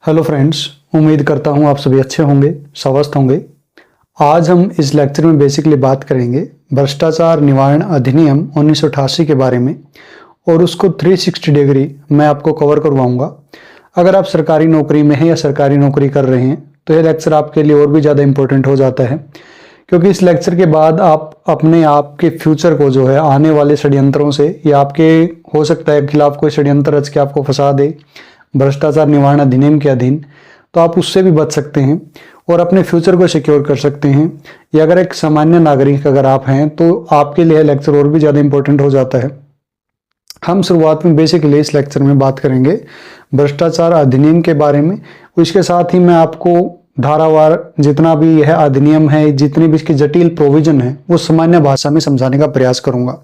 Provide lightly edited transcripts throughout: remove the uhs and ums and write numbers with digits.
Hello friends, उम्मीद करता हूँ आप सभी अच्छे होंगे, स्वस्थ होंगे। आज हम इस लेक्चर में बेसिकली बात करेंगे भ्रष्टाचार निवारण अधिनियम 1988 के बारे में और उसको 360 डिग्री मैं आपको कवर करवाऊंगा। अगर आप सरकारी नौकरी में हैं या सरकारी नौकरी कर रहे हैं तो यह लेक्चर आपके लिए और भी ज़्यादा इम्पोर्टेंट हो जाता है, क्योंकि इस लेक्चर के बाद आप अपने आप के फ्यूचर को जो है आने वाले षड्यंत्रों से या आपके हो सकता है खिलाफ कोई षड्यंत्र रच के आपको फंसा दे भ्रष्टाचार निवारण अधिनियम के अधीन, तो आप उससे भी बच सकते हैं और अपने फ्यूचर को सिक्योर कर सकते हैं। या अगर एक सामान्य नागरिक अगर आप हैं तो आपके लिए लेक्चर और भी ज़्यादा इंपॉर्टेंट हो जाता है। हम शुरुआत में बेसिकली इस लेक्चर में बात करेंगे भ्रष्टाचार अधिनियम के बारे में। इसके साथ ही मैं आपको धारावार जितना भी यह अधिनियम है, जितनी भी इसकी जटिल प्रोविजन है, वो सामान्य भाषा में समझाने का प्रयास करूंगा।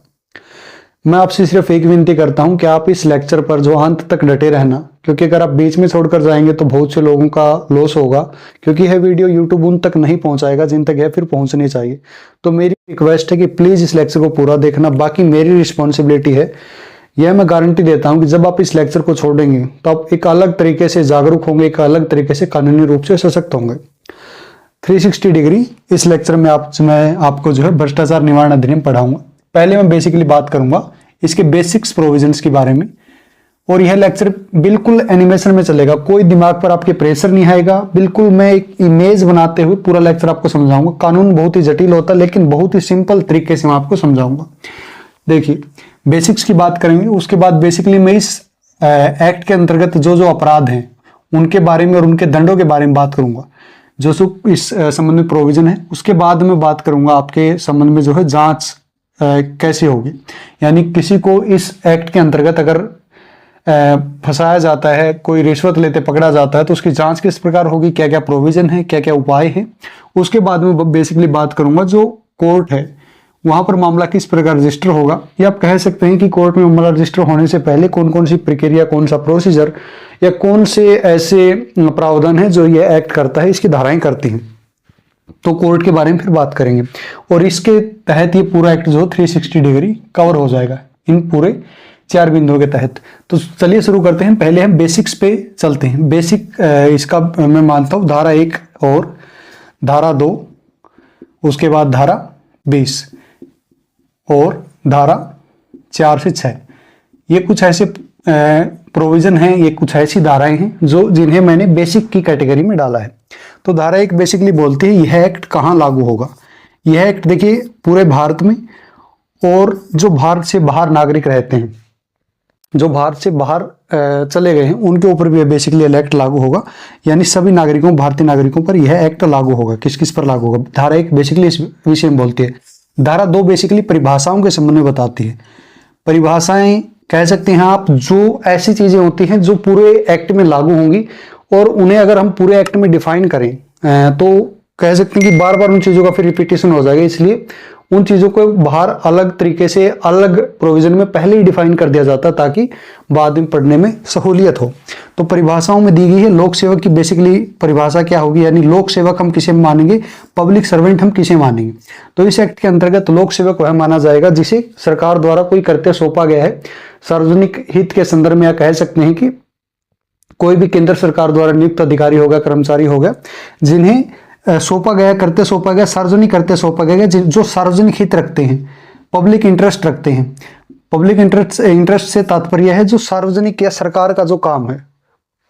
मैं आपसे सिर्फ एक विनती करता हूं कि आप इस लेक्चर पर जो अंत तक डटे रहना, क्योंकि अगर आप बीच में छोड़कर जाएंगे तो बहुत से लोगों का लॉस होगा, क्योंकि यह वीडियो यूट्यूब उन तक नहीं पहुंचाएगा जिन तक यह फिर पहुंचनी चाहिए। तो मेरी रिक्वेस्ट है कि प्लीज इस लेक्चर को पूरा देखना। बाकी मेरी रिस्पॉन्सिबिलिटी है, यह मैं गारंटी देता हूं कि जब आप इस लेक्चर को छोड़ेंगे तो आप एक अलग तरीके से जागरूक होंगे, एक अलग तरीके से कानूनी रूप से सशक्त होंगे। 360 डिग्री इस लेक्चर में मैं आपको जो है भ्रष्टाचार निवारण अधिनियम पढ़ाऊंगा। पहले मैं बेसिकली बात करूंगा इसके बेसिक्स प्रोविजंस के बारे में, और यह लेक्चर बिल्कुल एनिमेशन में चलेगा, कोई दिमाग पर आपके प्रेशर नहीं आएगा। बिल्कुल मैं एक इमेज बनाते हुए पूरा लेक्चर आपको समझाऊंगा। कानून बहुत ही जटिल होता है लेकिन बहुत ही सिंपल तरीके से मैं आपको समझाऊंगा। देखिए, बेसिक्स की बात करेंगे, उसके बाद बेसिकली मैं इस एक्ट के अंतर्गत जो जो अपराध हैं उनके बारे में और उनके दंडों के बारे में बात करूंगा, जो इस संबंध में प्रोविजन है। उसके बाद मैं बात करूंगा आपके संबंध में जो है जांच कैसे होगी, यानी किसी को इस एक्ट के अंतर्गत अगर फंसाया जाता है, कोई रिश्वत लेते पकड़ा जाता है, तो उसकी जांच किस प्रकार होगी, क्या क्या प्रोविजन है, क्या क्या उपाय है। उसके बाद में बेसिकली बात करूंगा जो कोर्ट है वहां पर मामला किस प्रकार रजिस्टर होगा, या आप कह सकते हैं कि कोर्ट में मामला रजिस्टर होने से पहले कौन कौन सी प्रक्रिया, कौन सा प्रोसीजर या कौन से ऐसे प्रावधान है जो ये एक्ट करता है, इसकी धाराएं करती हैं। तो कोर्ट के बारे में फिर बात करेंगे और इसके तहत ये पूरा एक्ट जो 360 डिग्री कवर हो जाएगा इन पूरे 4 बिंदुओं के तहत। तो चलिए शुरू करते हैं। पहले हम बेसिक्स पे चलते हैं। बेसिक इसका मैं मानता हूं धारा 1 और धारा 2, उसके बाद धारा 20 और धारा 4 से 6। ये कुछ ऐसे प्रोविजन हैं, ये कुछ ऐसी धाराएं हैं जो जिन्हें मैंने बेसिक की कैटेगरी में डाला है। तो धारा 1 बेसिकली बोलती है यह एक्ट कहाँ लागू होगा। यह एक्ट देखिए पूरे भारत में, और जो भारत से बाहर नागरिक रहते हैं, जो भारत से बाहर चले गए हैं, उनके ऊपर भी बेसिकली यह एक्ट लागू होगा। यानी सभी नागरिकों, भारतीय नागरिकों पर यह एक्ट लागू होगा। किस किस पर लागू होगा? धारा 1 बेसिकली इस विषय में बोलती है। धारा 2 बेसिकली परिभाषाओं के संबंध में बताती है। परिभाषाएं कह सकते हैं आप, जो ऐसी चीजें होती हैं जो पूरे एक्ट में लागू होंगी, और उन्हें अगर हम पूरे एक्ट में डिफाइन करें तो कह सकते हैं कि बार बार उन चीजों का फिर रिपीटेशन हो जाएगा। इसलिए उन चीजों को बाहर अलग तरीके से अलग प्रोविजन में पहले ही डिफाइन कर दिया जाता ताकि बाद में पढ़ने में सहूलियत हो। तो परिभाषाओं में दी गई है लोक सेवक की बेसिकली परिभाषा क्या होगी, यानी लोक सेवक हम किसे मानेंगे, पब्लिक सर्वेंट हम किसे मानेंगे। तो इस एक्ट के अंतर्गत लोक सेवक वह माना जाएगा जिसे सरकार द्वारा कोई कर्तव्य सौंपा गया है सार्वजनिक हित के संदर्भ में, या कह सकते हैं कि कोई भी केंद्र सरकार द्वारा नियुक्त अधिकारी होगा, कर्मचारी होगा, जिन्हें सौंपा गया कर्तव्य, सौंपा गया सार्वजनिक कर्तव्य सौंपा गया, जो सार्वजनिक हित रखते हैं, पब्लिक इंटरेस्ट रखते हैं। पब्लिक इंटरेस्ट से तात्पर्य है जो सार्वजनिक या सरकार का जो काम है।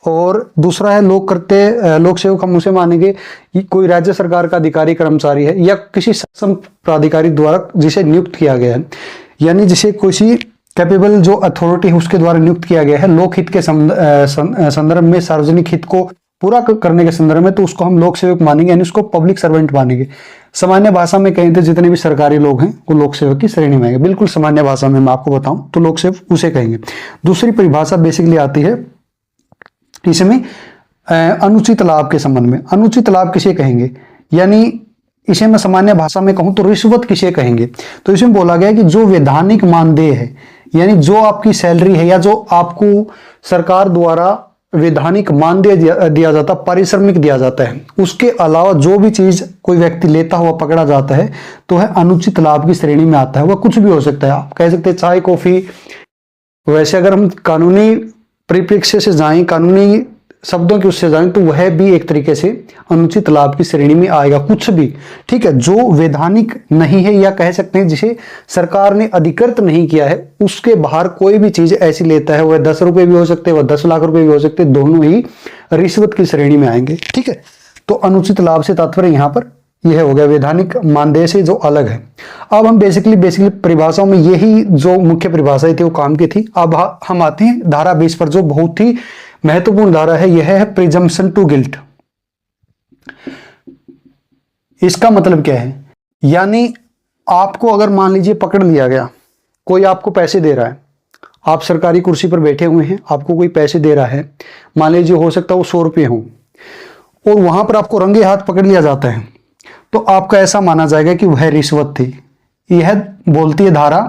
और दूसरा है लोक सेवक हम उसे मानेंगे कोई राज्य सरकार का अधिकारी, कर्मचारी है, या किसी सक्षम प्राधिकारी द्वारा जिसे नियुक्त किया गया है, यानी जिसे किसी कैपेबल जो अथॉरिटी है उसके द्वारा नियुक्त किया गया है लोकहित के संदर्भ में, सार्वजनिक हित को पूरा करने के संदर्भ में, तो उसको हम लोक सेवक मानेंगे, यानी उसको पब्लिक सर्वेंट मानेंगे। सामान्य भाषा में कहें तो जितने भी सरकारी लोग हैं वो लोक सेवक की श्रेणी में आएंगे। बिल्कुल सामान्य भाषा में मैं आपको बताऊं तो लोक सेवक उसे कहेंगे। दूसरी परिभाषा बेसिकली आती है इसमें अनुचित लाभ के संबंध में। अनुचित लाभ किसे कहेंगे, यानी इसे मैं सामान्य भाषा में कहूं तो रिश्वत किसे कहेंगे। तो इसमें बोला गया कि जो वैधानिक मानदेय है, यानी जो आपकी सैलरी है या जो आपको सरकार द्वारा वैधानिक मानदेय दिया जाता, पारिश्रमिक दिया जाता है, उसके अलावा जो भी चीज कोई व्यक्ति लेता हुआ पकड़ा जाता है तो है अनुचित लाभ की श्रेणी में आता है। वह कुछ भी हो सकता है, आप कह सकते हैं चाय, कॉफी। वैसे अगर हम कानूनी परिप्रेक्ष्य से जाएं, कानूनी शब्दों की उससे जाने तो वह भी एक तरीके से अनुचित लाभ की श्रेणी में आएगा। कुछ भी, ठीक है, जो वैधानिक नहीं है या कह सकते हैं जिसे सरकार ने अधिकृत नहीं किया है, उसके बाहर कोई भी चीज ऐसी लेता है, वह 10 रुपए भी हो सकते हैं, वह 10 लाख रुपए भी हो सकते हैं, दोनों ही रिश्वत की श्रेणी में आएंगे। ठीक है, तो अनुचित लाभ से तात्पर्य यहाँ पर यह हो गया वैधानिक मानदेय से जो अलग है। अब हम बेसिकली परिभाषाओं में यही जो मुख्य परिभाषाएं थी वो काम की थी। अब हम आते हैं धारा 20 पर, जो बहुत ही महत्वपूर्ण धारा है। यह है प्रिजम्पशन टू गिल्ट। इसका मतलब क्या है, यानी आपको अगर मान लीजिए पकड़ लिया गया, कोई आपको पैसे दे रहा है, आप सरकारी कुर्सी पर बैठे हुए हैं, आपको कोई पैसे दे रहा है, मान लीजिए हो सकता है वो 100 रुपये हो, और वहां पर आपको रंगे हाथ पकड़ लिया जाता है, तो आपका ऐसा माना जाएगा कि वह रिश्वत थी। यह बोलती है धारा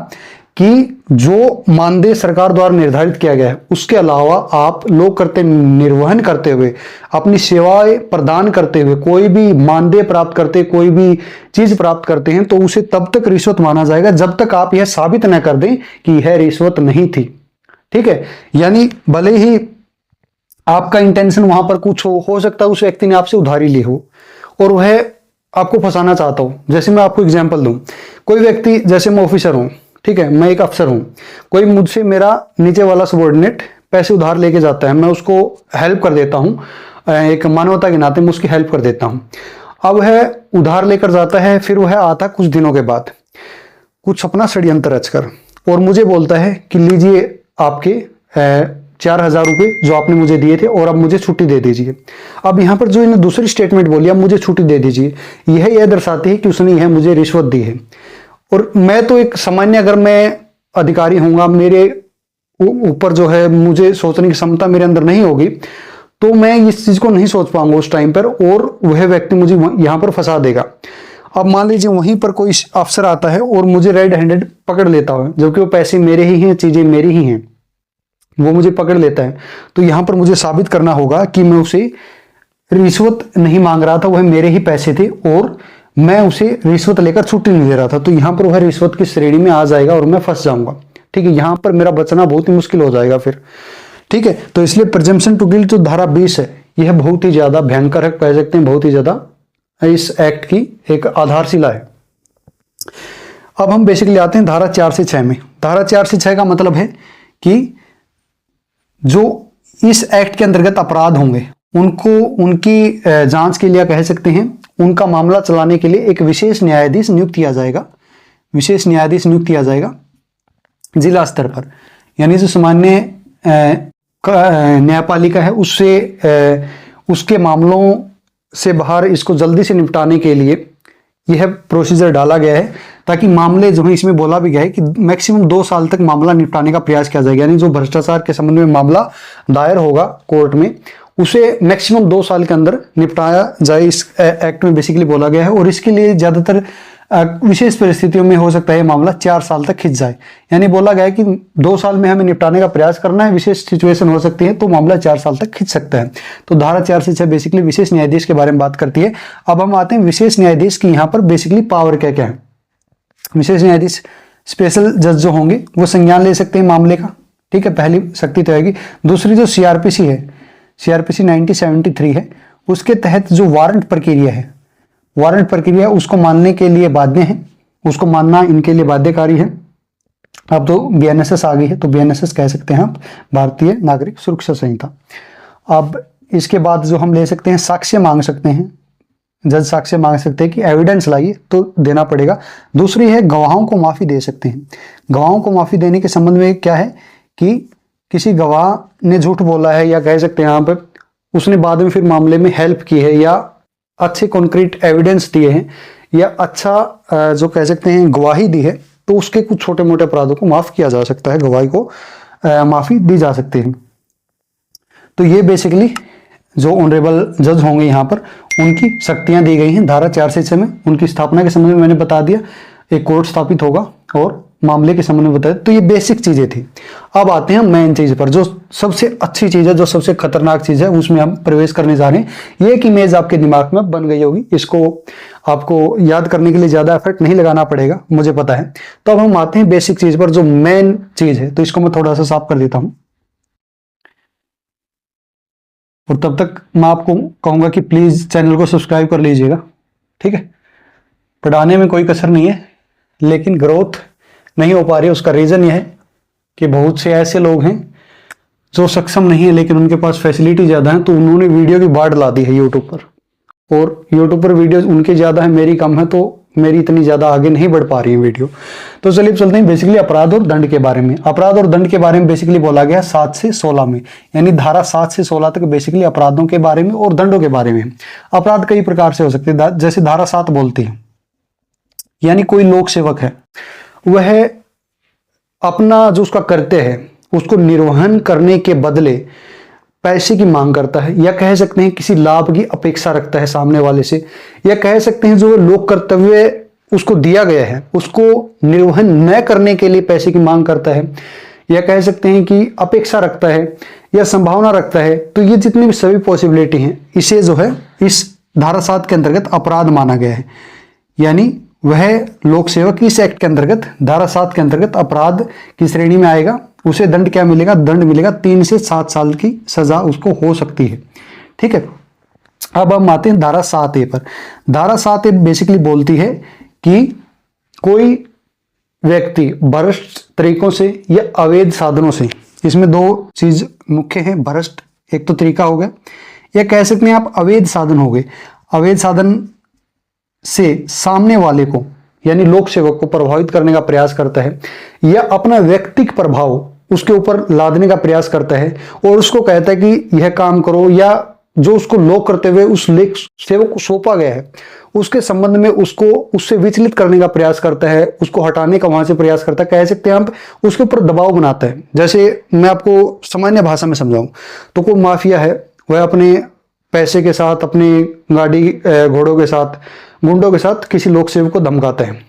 कि जो मानदेय सरकार द्वारा निर्धारित किया गया है उसके अलावा आप लोक कर्तव्य निर्वहन करते हुए, अपनी सेवाएं प्रदान करते हुए कोई भी मानदेय प्राप्त करते, कोई भी चीज प्राप्त करते हैं, तो उसे तब तक रिश्वत माना जाएगा जब तक आप यह साबित न कर दें कि यह रिश्वत नहीं थी। ठीक है, यानी भले ही आपका इंटेंशन वहां पर कुछ हो सकता है उस व्यक्ति ने आपसे उधारी ली हो और वह आपको फंसाना चाहता हो। जैसे मैं आपको एग्जांपल दूं, कोई व्यक्ति, जैसे मैं ऑफिसर हूं, ठीक है, मैं एक अफसर हूं, कोई मुझसे मेरा नीचे वाला सबॉर्डिनेट पैसे उधार लेके जाता है, मैं उसको हेल्प कर देता हूं, एक मानवता के नाते मैं उसकी हेल्प कर देता हूं। अब वह उधार लेकर जाता है, फिर वह आता कुछ दिनों के बाद कुछ अपना षड्यंत्र रचकर और मुझे बोलता है कि लीजिए आपके 4,000 रुपये जो आपने मुझे दिए थे और अब मुझे छुट्टी दे दीजिए। अब यहाँ पर जो इन्हें दूसरी स्टेटमेंट बोली, अब मुझे छुट्टी दे दीजिए, यह दर्शाती है कि उसने यह मुझे रिश्वत दी है। और मैं तो एक सामान्य, अगर मैं अधिकारी हूँगा, मेरे ऊपर जो है मुझे सोचने की क्षमता मेरे अंदर नहीं होगी, तो मैं इस चीज को नहीं सोच पाऊंगा उस टाइम पर, और वह व्यक्ति मुझे यहाँ पर फंसा देगा। अब मान लीजिए वहीं पर कोई अफसर आता है और मुझे रेड हैंडेड पकड़ लेता है, जबकि वो पैसे मेरे ही हैं, चीजें मेरी ही हैं, वो मुझे पकड़ लेता है, तो यहां पर मुझे साबित करना होगा कि मैं उसे रिश्वत नहीं मांग रहा था, वह मेरे ही पैसे थे और मैं उसे रिश्वत लेकर छुट्टी नहीं दे रहा था। तो यहां पर वह रिश्वत की श्रेणी में आ जाएगा और मैं फंस जाऊंगा। ठीक है, यहां पर मेरा बचना बहुत ही मुश्किल हो जाएगा फिर। ठीक है, तो इसलिए प्रिजम्पशन टू गिल्ट जो धारा 20 है, यह बहुत ही ज्यादा भयंकर है, कह सकते हैं बहुत ही ज्यादा इस एक्ट की एक आधारशिला है। अब हम बेसिकली आते हैं धारा 4 से 6 में। धारा 4 से 6 का मतलब है कि जो इस एक्ट के अंतर्गत अपराध होंगे उनको, उनकी जांच के लिए कह सकते हैं, उनका मामला चलाने के लिए एक विशेष न्यायाधीश नियुक्त किया जाएगा। विशेष न्यायाधीश नियुक्त किया जाएगा जिला स्तर पर, यानी जो सामान्य न्यायपालिका है उससे उसके मामलों से बाहर इसको जल्दी से निपटाने के लिए यह प्रोसीजर डाला गया है, ताकि मामले जो है, इसमें बोला भी गया है कि मैक्सिमम 2 साल तक मामला निपटाने का प्रयास किया जाएगा। यानी जो भ्रष्टाचार के संबंध में मामला दायर होगा कोर्ट में, उसे मैक्सिमम 2 साल के अंदर निपटाया जाए, इस एक्ट में बेसिकली बोला गया है। और इसके लिए ज्यादातर विशेष परिस्थितियों में हो सकता है मामला 4 साल तक खिंच जाए। यानी बोला गया है कि 2 साल में हमें निपटाने का प्रयास करना है, विशेष सिचुएशन हो सकती है तो मामला 4 साल तक खिंच सकता है। तो धारा 4 से 6 बेसिकली विशेष न्यायाधीश के बारे में बात करती है। अब हम आते हैं विशेष न्यायाधीश की यहाँ पर बेसिकली पावर क्या क्या है। विशेष न्यायाधीश स्पेशल जज जो होंगे वो संज्ञान ले सकते हैं मामले का। ठीक है, पहली शक्ति तो आएगी। दूसरी जो सीआरपीसी है, सीआरपीसी 1973 है, उसके तहत जो वारंट प्रक्रिया है, वारंट प्रक्रिया उसको मानने के लिए बाध्य है, उसको मानना इनके लिए बाध्यकारी है। अब तो बीएनएसएस आ गई है, तो बीएनएसएस कह सकते हैं आप, भारतीय नागरिक सुरक्षा संहिता। अब इसके बाद जो हम ले सकते हैं, साक्ष्य मांग सकते हैं, जज साक्ष्य मांग सकते हैं कि एविडेंस लाइए, तो देना पड़ेगा। दूसरी है गवाहों को माफी दे सकते हैं। गवाहों को माफी देने के संबंध में क्या है कि किसी गवाह ने झूठ बोला है, या कह सकते हैं यहाँ पर उसने बाद में फिर मामले में हेल्प की है, या अच्छे कॉन्क्रीट एविडेंस दिए हैं, या अच्छा जो कह सकते हैं गवाही दी है, तो उसके कुछ छोटे मोटे अपराधों को माफ किया जा सकता है, गवाही को माफी दी जा सकती है। तो ये बेसिकली जो ऑनरेबल जज होंगे यहाँ पर, उनकी शक्तियां दी गई हैं धारा 4 से 6 में। उनकी स्थापना के संबंध में मैंने बता दिया, एक कोर्ट स्थापित होगा, और मामले के संबंध में बताया। तो ये बेसिक चीजें थी। अब आते हैं मेन चीज पर, जो सबसे अच्छी चीज है, जो सबसे खतरनाक चीज है, उसमें हम प्रवेश करने जा रहे हैं। ये एक इमेज आपके दिमाग में बन गई होगी, इसको आपको याद करने के लिए ज्यादा एफर्ट नहीं लगाना पड़ेगा, मुझे पता है। तो अब हम आते हैं बेसिक चीज पर, जो मेन चीज है। तो इसको मैं थोड़ा सा साफ कर देता हूं। और तब तक मैं आपको कहूँगा कि प्लीज़ चैनल को सब्सक्राइब कर लीजिएगा, ठीक है। पढ़ाने में कोई कसर नहीं है, लेकिन ग्रोथ नहीं हो पा रही है। उसका रीज़न यह है कि बहुत से ऐसे लोग हैं जो सक्षम नहीं है, लेकिन उनके पास फैसिलिटी ज़्यादा है, तो उन्होंने वीडियो की बाढ़ ला दी है यूट्यूब पर, और यूट्यूब पर वीडियो उनके ज़्यादा है, मेरी कम है, तो मेरी इतनी ज़्यादा आगे नहीं बढ़ पा रही है वीडियो। तो चलिए चलते हैं बेसिकली अपराध और दंड के बारे में। अपराध और दंड के बारे में बेसिकली बोला गया 7 से 16 में, यानी धारा 7 से 16 तक बेसिकली अपराधों के बारे में और दंडों के बारे में। अपराध कई प्रकार से हो सकते हैं, जैसे धारा 7 बोलती है, यानी कोई लोक सेवक है, वह अपना जो उसका कर्तव्य है उसको निर्वहन करने के बदले पैसे की मांग करता है, या कह सकते हैं किसी लाभ की अपेक्षा रखता है सामने वाले से, या कह सकते हैं जो लोक कर्तव्य उसको दिया गया है उसको निर्वहन न करने के लिए पैसे की मांग करता है, या कह सकते हैं कि अपेक्षा रखता है या संभावना रखता है। तो ये जितनी भी सभी पॉसिबिलिटी हैं, इसे जो है इस धारा 7 के अंतर्गत अपराध माना गया है, यानी वह लोक सेवक इस एक्ट के अंतर्गत धारा 7 के अंतर्गत अपराध की श्रेणी में आएगा। उसे दंड क्या मिलेगा? दंड मिलेगा 3 से 7 साल की सजा उसको हो सकती है, ठीक है। अब हम आते हैं धारा 7A पर। धारा 7A बेसिकली बोलती है कि कोई व्यक्ति भ्रष्ट तरीकों से या अवैध साधनों से, इसमें 2 चीज मुख्य है, भ्रष्ट एक तो तरीका हो गया, या कह सकते हैं आप अवैध साधन हो गए। अवैध साधन से सामने वाले को यानी लोक सेवक को प्रभावित करने का प्रयास करता है, या अपना व्यक्तिगत प्रभाव उसके ऊपर लादने का प्रयास करता है, और उसको कहता है कि यह काम करो, या जो उसको लोक करते हुए उस लेख सेवक को सौंपा गया है उसके संबंध में उसको उससे विचलित करने का प्रयास करता है, उसको हटाने का वहां से प्रयास करता है, कह सकते हैं आप उसके ऊपर दबाव बनाता है। जैसे मैं आपको सामान्य भाषा में समझाऊं तो कोई माफिया है, वह अपने पैसे के साथ, अपनी गाड़ी घोड़ों के साथ, गुंडों के साथ किसी लोक सेवक को धमकाता है,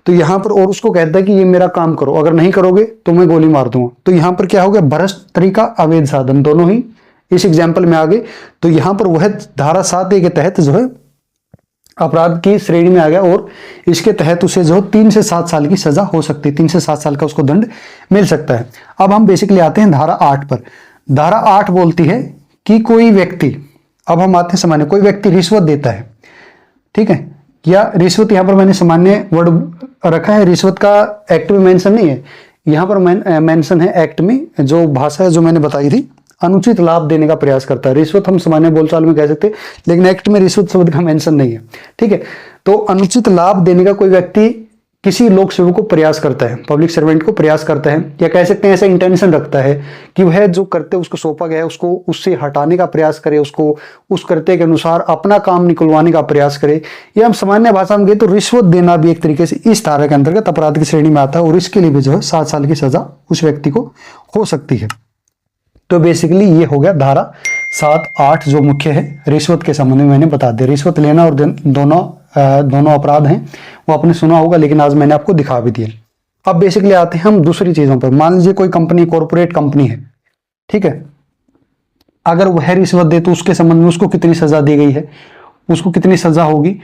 तो यहां पर और उसको कहता है कि ये मेरा काम करो, अगर नहीं करोगे तो मैं गोली मार दूंगा। तो यहां पर क्या हो गया? भ्रष्ट तरीका, अवैध साधन, दोनों ही इस एग्जाम्पल में आ गए। तो यहां पर वह धारा 7A के तहत जो है अपराध की श्रेणी में आ गया, और इसके तहत उसे जो 3 से 7 साल की सजा हो सकती है, 3 से 7 साल का उसको दंड मिल सकता है। अब हम बेसिकली आते हैं धारा 8 पर। धारा 8 बोलती है कि कोई व्यक्ति, अब हम आते हैं सामान्य, कोई व्यक्ति रिश्वत देता है, ठीक है, या रिश्वत, यहां पर मैंने सामान्य वर्ड रखा है, रिश्वत का एक्ट में मेंशन नहीं है, यहां पर मेंशन है एक्ट में, जो भाषा है जो मैंने बताई थी, अनुचित लाभ देने का प्रयास करता है। रिश्वत हम सामान्य बोलचाल में कह सकते हैं, लेकिन एक्ट में रिश्वत शब्द का मेंशन नहीं है, ठीक है। तो अनुचित लाभ देने का कोई व्यक्ति किसी लोक सेवक को प्रयास करता है, पब्लिक सर्वेंट को प्रयास करता है, या कह सकते हैं ऐसा इंटेंशन रखता है कि वह जो करते उसको सौंपा गया है उसको उससे हटाने का प्रयास करे, उसको उस कर्तव्य के अनुसार अपना काम निकलवाने का प्रयास करे, या हम सामान्य भाषा में गए तो रिश्वत देना भी एक तरीके से इस धारा के अंतर्गत अपराध की श्रेणी में आता है, और इसके लिए भी जो है 7 साल की सजा उस व्यक्ति को हो सकती है। तो बेसिकली ये हो गया धारा 7-8 जो मुख्य है रिश्वत के संबंध में मैंने बता दिया। रिश्वत लेना और दोनों अपराध हैं, वो आपने सुना होगा, लेकिन आज मैंने आपको दिखा भी दिया। अब बेसिकली आते हैं हम दूसरी चीजों पर। मान लीजिए कोई कंपनी, कॉर्पोरेट कंपनी है, ठीक है, अगर वह रिश्वत दे तो उसके संबंध में उसको कितनी सजा दी गई है, उसको कितनी सजा होगी।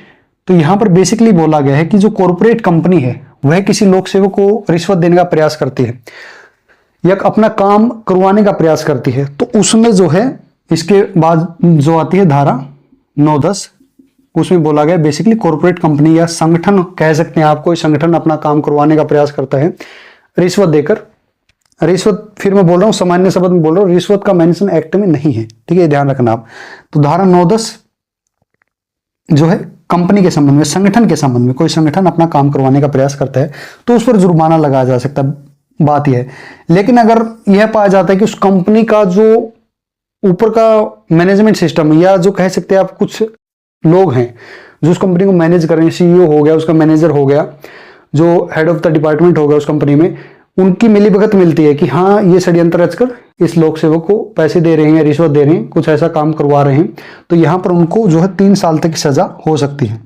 तो यहां पर बेसिकली बोला गया है कि जो कॉर्पोरेट कंपनी है वह किसी लोक सेवक को रिश्वत देने का प्रयास करती है या अपना काम करवाने का प्रयास करती है, तो उसमें जो है इसके बाद जो आती है धारा 9-10, उसमें बोला गया बेसिकली कॉर्पोरेट कंपनी या संगठन, कह सकते हैं आप, कोई संगठन अपना काम करवाने का प्रयास करता है रिश्वत देकर। रिश्वत, फिर मैं बोल रहा हूं सामान्य शब्द में बोल रहा हूं, रिश्वत का मेंशन एक्ट में नहीं है, ठीक है, ध्यान रखना आप। तो धारा 9-10 जो है कंपनी के संबंध में, संगठन के संबंध में, कोई संगठन अपना काम करवाने का प्रयास करता है तो उस पर जुर्माना लगाया जा सकता है, बात यह है। लेकिन अगर यह पाया जाता है कि उस कंपनी का जो ऊपर का मैनेजमेंट सिस्टम, या जो कह सकते हैं आप कुछ लोग हैं जो उस कंपनी को मैनेज कर रहे हैं, सीईओ हो गया, उसका मैनेजर हो गया, जो हेड ऑफ द डिपार्टमेंट हो गया उस कंपनी में, उनकी मिलीभगत मिलती है कि हाँ ये षड्यंत्र रचकर इस लोक सेवक को पैसे दे रहे हैं, रिश्वत दे रहे हैं, कुछ ऐसा काम करवा रहे हैं, तो यहां पर उनको जो है 3 साल तक की सजा हो सकती है,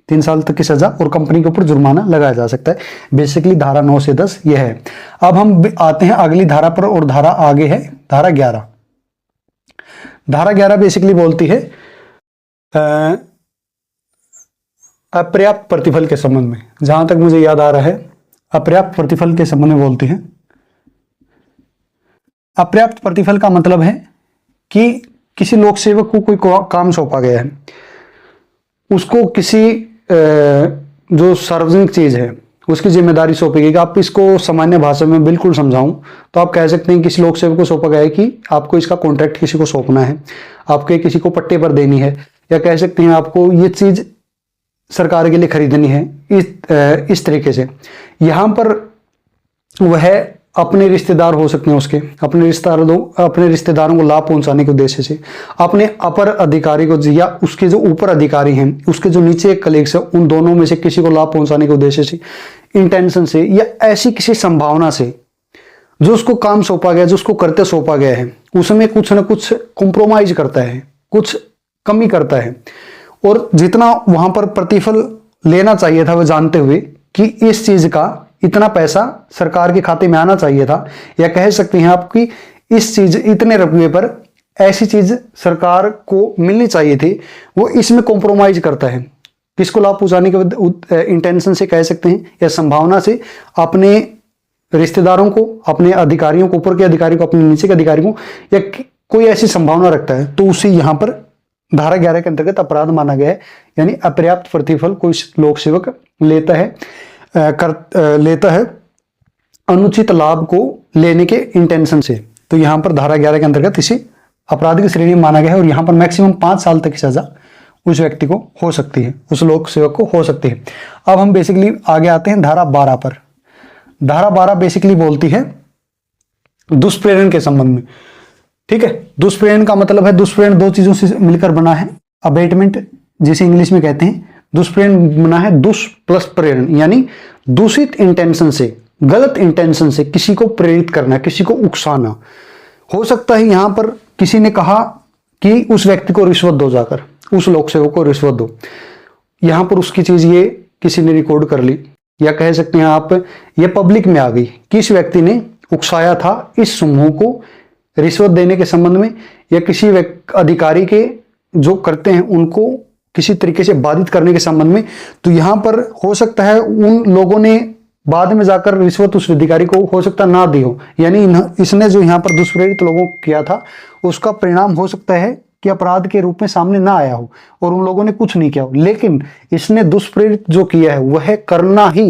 3 साल तक की सजा, और कंपनी के ऊपर जुर्माना लगाया जा सकता है। बेसिकली धारा 9 से 10 यह है। अब हम आते हैं अगली धारा पर, और धारा आगे है धारा 11। धारा 11 बेसिकली बोलती है अपर्याप्त प्रतिफल के संबंध में, जहां तक मुझे याद आ रहा है अपर्याप्त प्रतिफल के संबंध में बोलती है। अपर्याप्त प्रतिफल का मतलब है कि किसी लोक सेवक को कोई काम सौंपा गया है, उसको किसी जो सार्वजनिक चीज है उसकी जिम्मेदारी सौंपी गई। आप इसको सामान्य भाषा में बिल्कुल समझाऊं तो आप कह सकते हैं किसी लोक सेवक को सौंपा गया है कि आपको इसका कॉन्ट्रैक्ट किसी को सौंपना है, आपके किसी को पट्टे पर देनी है, या कह सकते हैं आपको ये चीज सरकार के लिए खरीदनी है। इस तरीके से यहाँ पर वह अपने रिश्तेदार हो सकते हैं, उसके अपने रिश्तेदारों को लाभ पहुंचाने के उद्देश्य से, अपने अपर अधिकारी को या उसके जो ऊपर अधिकारी हैं उसके जो नीचे एक कलीग्स है उन दोनों में से किसी को लाभ पहुंचाने के उद्देश्य से, इंटेंशन से, या ऐसी किसी संभावना से जो उसको काम सौंपा गया, जो उसको करते सौंपा गया है उसमें कुछ ना कुछ कॉम्प्रोमाइज करता है, कुछ कमी करता है, और जितना वहां पर प्रतिफल लेना चाहिए था वह जानते हुए कि इस चीज का इतना पैसा सरकार के खाते में आना चाहिए था, या कह सकते हैं आपकी इस चीज इतने रुपये पर ऐसी चीज सरकार को मिलनी चाहिए थी, वो इसमें कॉम्प्रोमाइज करता है। किसको लाभ पहुंचाने के इंटेंशन से कह सकते हैं, या संभावना से अपने रिश्तेदारों को, अपने अधिकारियों को, ऊपर के अधिकारी को, अपने नीचे के अधिकारी को, या कोई ऐसी संभावना रखता है तो उसे यहां पर धारा 11 के अंतर्गत अपराध माना गया है। यानी अपर्याप्त प्रतिफल कोई लोक सेवक लेता है अनुचित लाभ को लेने के इंटेंशन से, तो यहां पर धारा 11 के अंतर्गत इसे अपराध की श्रेणी में माना गया है, और यहां पर मैक्सिमम 5 साल तक की सजा उस व्यक्ति को हो सकती है, उस लोक सेवक को हो सकती है। अब हम बेसिकली आगे आते हैं धारा 12 पर। धारा 12 बेसिकली बोलती है दुष्प्रेरण के संबंध में। ठीक है, दुष्प्रेरण का मतलब है, दुष्प्रेरण दो चीजों से मिलकर बना है, अबेटमेंट जिसे इंग्लिश में कहते हैं। दुष्प्रेरण बना है दुष प्लस प्रेरण, यानी दूषित इंटेंशन से, गलत इंटेंशन से किसी को प्रेरित करना, किसी को उकसाना। हो सकता है यहां पर किसी ने कहा कि उस व्यक्ति को रिश्वत दो, जाकर उस लोक सेवक को रिश्वत दो, यहां पर उसकी चीज ये किसी ने रिकॉर्ड कर ली, या कह सकते हैं आप ये पब्लिक में आ गई कि इस व्यक्ति ने उकसाया था इस समूह को रिश्वत देने के संबंध में, या किसी अधिकारी के जो करते हैं उनको किसी तरीके से बाधित करने के संबंध में। तो यहां पर हो सकता है उन लोगों ने बाद में जाकर रिश्वत उस अधिकारी को हो सकता ना दी हो, यानी इसने जो यहां पर दुष्प्रेरित लोगों को किया था उसका परिणाम हो सकता है कि अपराध के रूप में सामने ना आया हो और उन लोगों ने कुछ नहीं किया हो, लेकिन इसने दुष्प्रेरित जो किया है वह करना ही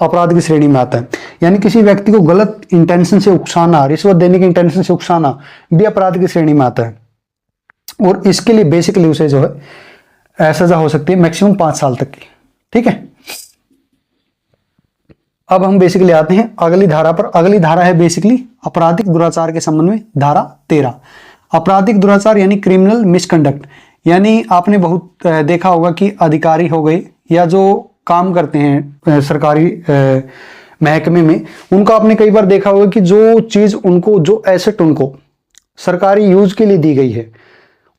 अपराध की श्रेणी में आता है। यानी किसी व्यक्ति को गलत इंटेंशन से उकसाना, रिश्वत देने के इंटेंशन से उकसाना भी अपराध की श्रेणी में आता है, और इसके लिए बेसिकली उसे जो है सजा हो सकती है मैक्सिमम 5 साल तक की। ठीक है, अब हम बेसिकली आते हैं अगली धारा पर। अगली धारा है बेसिकली आपराधिक दुराचार के संबंध में, धारा 13। आपराधिक दुराचार यानी क्रिमिनल मिसकंडक्ट, यानी आपने बहुत देखा होगा कि अधिकारी हो गए या जो काम करते हैं सरकारी महकमे में, उनका आपने कई बार देखा होगा कि जो चीज उनको, जो एसेट उनको सरकारी यूज के लिए दी गई है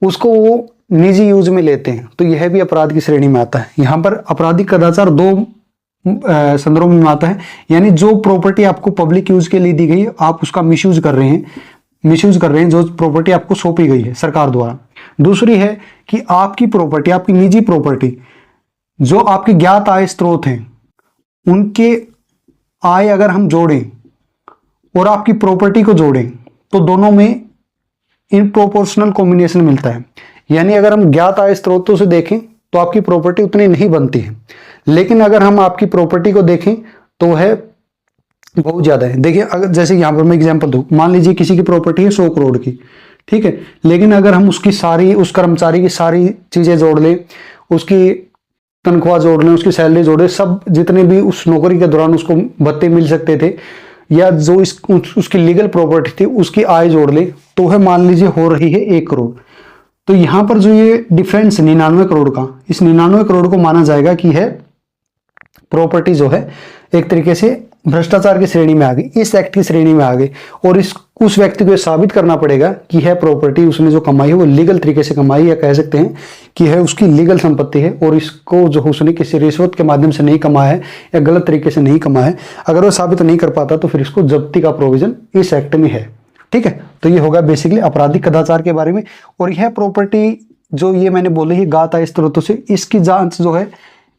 उसको वो निजी यूज में लेते हैं, तो यह भी अपराध की श्रेणी में आता है। यहाँ पर आपराधिक कदाचार 2 संदर्भों में आता है, यानी जो प्रॉपर्टी आपको पब्लिक यूज के लिए दी गई है आप उसका मिसयूज कर रहे हैं, जो प्रॉपर्टी आपको सौंपी गई है सरकार द्वारा। दूसरी है कि आपकी प्रॉपर्टी, आपकी निजी प्रॉपर्टी, जो आपके ज्ञात आय स्रोत हैं उनके आय अगर हम जोड़ें और आपकी प्रॉपर्टी को जोड़ें तो दोनों में इनप्रोपोर्शनल कॉम्बिनेशन मिलता है। यानी अगर हम ज्ञात आय स्रोतों से देखें तो आपकी प्रॉपर्टी उतनी नहीं बनती है, लेकिन अगर हम आपकी प्रॉपर्टी को देखें तो है बहुत ज्यादा है। देखिए, अगर जैसे यहां पर मैं एग्जांपल दूं, मान लीजिए किसी की प्रॉपर्टी है 100 करोड़ की, ठीक है, लेकिन अगर हम उसकी सारी, उस कर्मचारी की सारी चीजें जोड़ लें, उसकी तनख्वाह जोड़ लें, उसकी सैलरी जोड़ लें, सब जितने भी उस नौकरी के दौरान उसको भत्ते मिल सकते थे, या जो उसकी लीगल प्रॉपर्टी थी उसकी आय जोड़ ले, तो है मान लीजिए हो रही है 1 करोड़। तो यहां पर जो ये डिफरेंस 99 करोड़ का, इस 99 करोड़ को माना जाएगा कि है प्रॉपर्टी जो है एक तरीके से भ्रष्टाचार की श्रेणी में आ गई, इस एक्ट की श्रेणी में आ गई, और उस व्यक्ति को साबित करना पड़ेगा कि है प्रॉपर्टी उसने जो कमाई है वो लीगल तरीके से कमाई, या कह सकते हैं कि है उसकी लीगल संपत्ति है, और इसको जो उसने किसी रिश्वत के माध्यम से नहीं कमाया है या गलत तरीके से नहीं कमाया है, अगर वो साबित नहीं कर पाता तो फिर इसको जब्ती का प्रोविजन इस एक्ट में है। ठीक है, तो ये होगा बेसिकली आपराधिक कदाचार के बारे में। और यह प्रॉपर्टी जो ये मैंने बोली है ज्ञात आय स्रोतों से, इसकी जांच जो है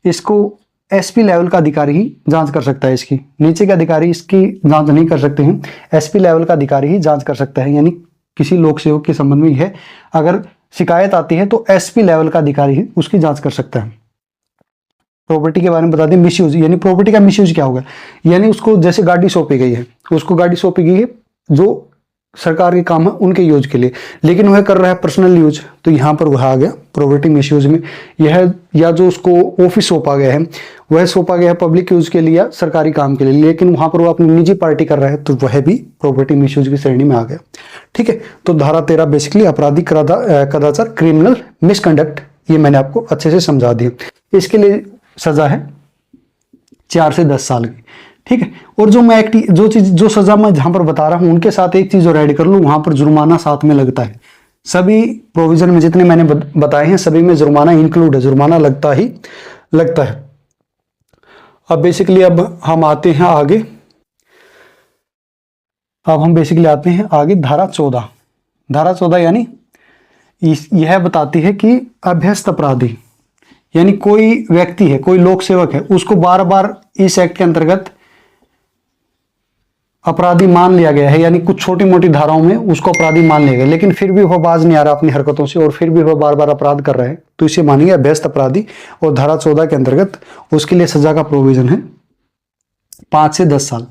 इसको एसपी लेवल का अधिकारी ही जांच कर सकता है, इसकी नीचे के अधिकारी इसकी जांच नहीं कर सकते हैं, एसपी लेवल का अधिकारी ही जांच कर सकता है। यानी किसी लोक सेवक के संबंध में यह अगर शिकायत आती है तो एसपी लेवल का अधिकारी ही उसकी जांच कर सकता है। प्रॉपर्टी के बारे में बता दें, मिसयूज यानी प्रॉपर्टी का मिसयूज क्या होगा, यानी उसको जैसे गाड़ी सौंपी गई है, उसको गाड़ी सौंपी गई है जो सरकार के काम है उनके यूज के लिए, लेकिन वह कर रहा है पर्सनल यूज, तो यहाँ पर वह आ गया प्रॉपर्टी मिसयूज में। यह या जो उसको ऑफिस सौंपा गया है वह सौंपा गया है पब्लिक यूज के लिए या सरकारी काम के लिए, लेकिन वहां पर वो अपनी निजी पार्टी कर रहा है, तो वह भी प्रॉपर्टी मिसयूज की श्रेणी में आ गया। ठीक है, तो धारा 13 बेसिकली आपराधिक कदाचार, क्रिमिनल मिसकंडक्ट, ये मैंने आपको अच्छे से समझा दिया। इसके लिए सजा है 4 से 10 साल की। ठीक है, और जो सजा मैं जहां पर बता रहा हूं उनके साथ एक चीज और ऐड कर लूं, वहां पर जुर्माना साथ में लगता है। सभी प्रोविजन में जितने मैंने बताए हैं सभी में जुर्माना इंक्लूड है, जुर्माना लगता है। अब बेसिकली अब हम आते हैं आगे, धारा 14। धारा 14 यानी यह बताती है कि अभ्यस्त अपराधी यानी कोई व्यक्ति है, कोई लोक सेवक है, उसको बार बार इस एक्ट के अंतर्गत अपराधी मान लिया गया है, यानी कुछ छोटी मोटी धाराओं में उसको अपराधी मान लिया गया, लेकिन फिर भी वह बाज नहीं आ रहा अपनी हरकतों से और फिर भी वह बार बार अपराध कर रहा है, तो इसे मानेंगे अभ्यस्त अपराधी। और धारा 14 के अंतर्गत उसके लिए सजा का प्रोविजन है 5 से 10 साल,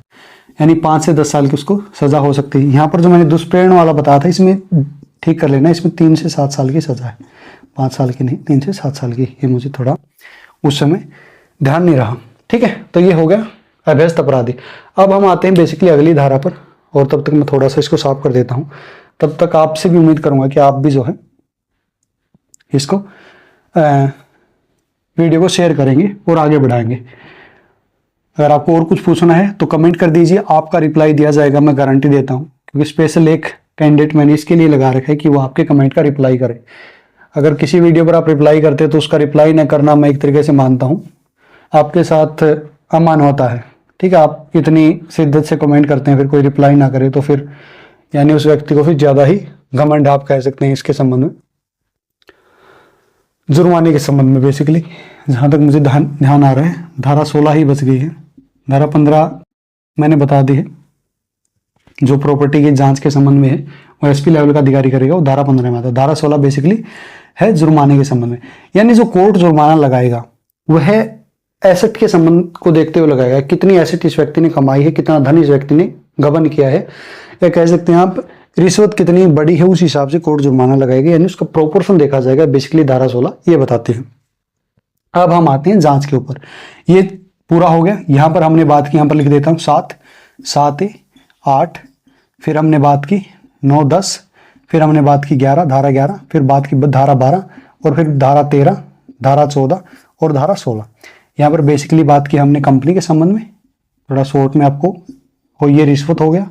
यानी 5 से 10 साल की उसको सजा हो सकती है। यहाँ पर जो मैंने दुष्प्रेरण वाला बताया था इसमें ठीक कर लेना, इसमें 3 से 7 साल की सजा है, 5 साल की नहीं, 3 से 7 साल की। ये मुझे थोड़ा उस समय ध्यान नहीं रहा। ठीक है, तो ये हो गया अभ्यस्त अपराधी। अब हम आते हैं बेसिकली अगली धारा पर, और तब तक मैं थोड़ा सा इसको साफ कर देता हूं। तब तक आपसे भी उम्मीद करूंगा कि आप भी जो है इसको वीडियो को शेयर करेंगे और आगे बढ़ाएंगे। अगर आपको और कुछ पूछना है तो कमेंट कर दीजिए, आपका रिप्लाई दिया जाएगा, मैं गारंटी देता हूं, क्योंकि स्पेशल एक कैंडिडेट मैंने इसके लिए लगा रखा है कि वो आपके कमेंट का रिप्लाई करे। अगर किसी वीडियो पर आप रिप्लाई करते हैं तो उसका रिप्लाई न करना मैं एक तरीके से मानता हूं आपके साथ अमानवता है। ठीक है, आप इतनी शिद्दत से कमेंट करते हैं, फिर कोई रिप्लाई ना करे तो फिर यानी उस व्यक्ति को फिर ज्यादा ही घमंड आप कह सकते हैं। इसके संबंध में जुर्माने के संबंध में बेसिकली जहां तक मुझे ध्यान आ रहा है धारा 16 ही बच गई है। धारा 15 मैंने बता दी है, जो प्रॉपर्टी की जांच के संबंध में है वो एसपी लेवल का अधिकारी करेगा, वो धारा 15 में आता है। धारा 16 बेसिकली है जुर्माने के संबंध में, यानी जो कोर्ट जुर्माना लगाएगा वह एसेट के संबंध को देखते हुए लगाएगा, कितनी एसेट इस व्यक्ति ने कमाई है, कितना धन इस व्यक्ति ने गबन किया है, या कह सकते हैं आप रिश्वत कितनी बड़ी है, उस हिसाब से कोर्ट जुर्माना लगाएगा, यानी उसका प्रोपोर्शन देखा जाएगा। बेसिकली धारा 16 ये बताते हैं। अब हम आते हैं जांच के ऊपर। ये पूरा हो गया, यहां पर हमने बात की, यहां पर लिख देता हूं 7, 8, फिर हमने बात की 9, 10, फिर हमने बात की 11, धारा 11, फिर बात की धारा 12, और फिर धारा 13, धारा 14 और धारा 16। यहाँ पर बेसिकली बात की हमने कंपनी के संबंध में, थोड़ा शॉर्ट में आपको, और ये रिश्वत हो गया,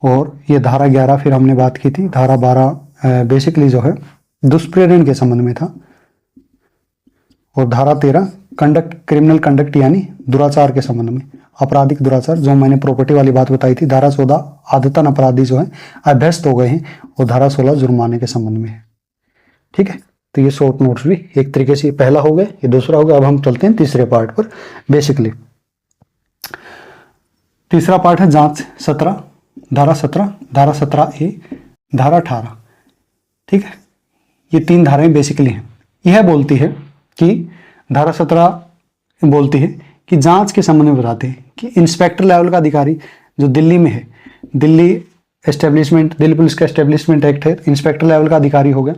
और ये धारा 11 फिर हमने बात की थी, धारा 12 बेसिकली जो है दुष्प्रेरण के संबंध में था, और धारा 13 क्रिमिनल कंडक्ट यानी दुराचार के संबंध में, आपराधिक दुराचार, जो मैंने प्रॉपर्टी वाली बात बताई थी। धारा 14 आदतन अपराधी जो है अभ्यस्त हो गए हैं, और धारा 16 जुर्माने के संबंध में है। ठीक है, तो ये शॉर्ट नोट्स भी एक तरीके से पहला हो गया, ये दूसरा हो गया। अब हम चलते हैं तीसरे पार्ट पर। बेसिकली तीसरा पार्ट है जांच 17, धारा 17, धारा 17A, धारा 18। ठीक है, ये 3 धाराएं बेसिकली हैं। यह बोलती है कि धारा 17 बोलती है कि जांच के संबंध में बताते हैं कि इंस्पेक्टर लेवल का अधिकारी जो दिल्ली में है, दिल्ली पुलिस का एस्टेब्लिशमेंट एक्ट है, इंस्पेक्टर लेवल का अधिकारी हो गया,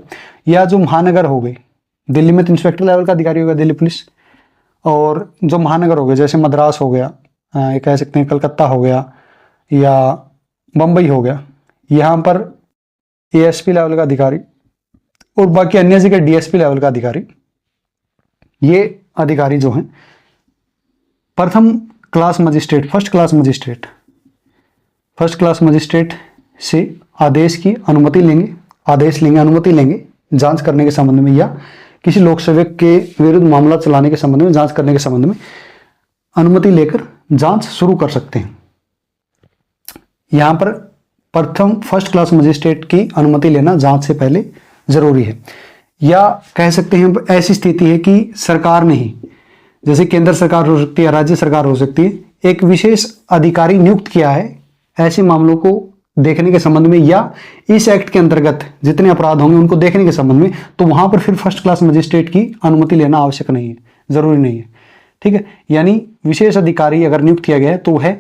या जो महानगर हो गई, दिल्ली में तो इंस्पेक्टर लेवल का अधिकारी हो गया दिल्ली पुलिस, और जो महानगर हो गए जैसे मद्रास हो गया, ये कह सकते हैं कलकत्ता हो गया या बम्बई हो गया, यहाँ पर एएसपी लेवल का अधिकारी, और बाकी अन्य जगह डीएसपी लेवल का अधिकारी। ये अधिकारी जो हैं प्रथम class magistrate, first class magistrate से आदेश की अनुमति लेंगे, अनुमति लेंगे जांच करने के संबंध में, या किसी लोक सेवक के विरुद्ध मामला चलाने के संबंध में, जांच करने के संबंध में अनुमति लेकर जांच शुरू कर सकते हैं। यहां पर फर्स्ट क्लास मजिस्ट्रेट की अनुमति लेना जांच से पहले जरूरी है, या कह सकते हैं ऐसी स्थिति है कि सरकार ने ही, जैसे केंद्र सरकार हो सकती है, राज्य सरकार हो सकती है, एक विशेष अधिकारी नियुक्त किया है ऐसे मामलों को देखने के संबंध में या इस एक्ट के अंतर्गत जितने अपराध होंगे उनको देखने के संबंध में, तो वहां पर फिर फर्स्ट क्लास मजिस्ट्रेट की अनुमति लेना आवश्यक नहीं है, जरूरी नहीं है। ठीक है, यानी विशेष अधिकारी अगर नियुक्त किया गया है तो वह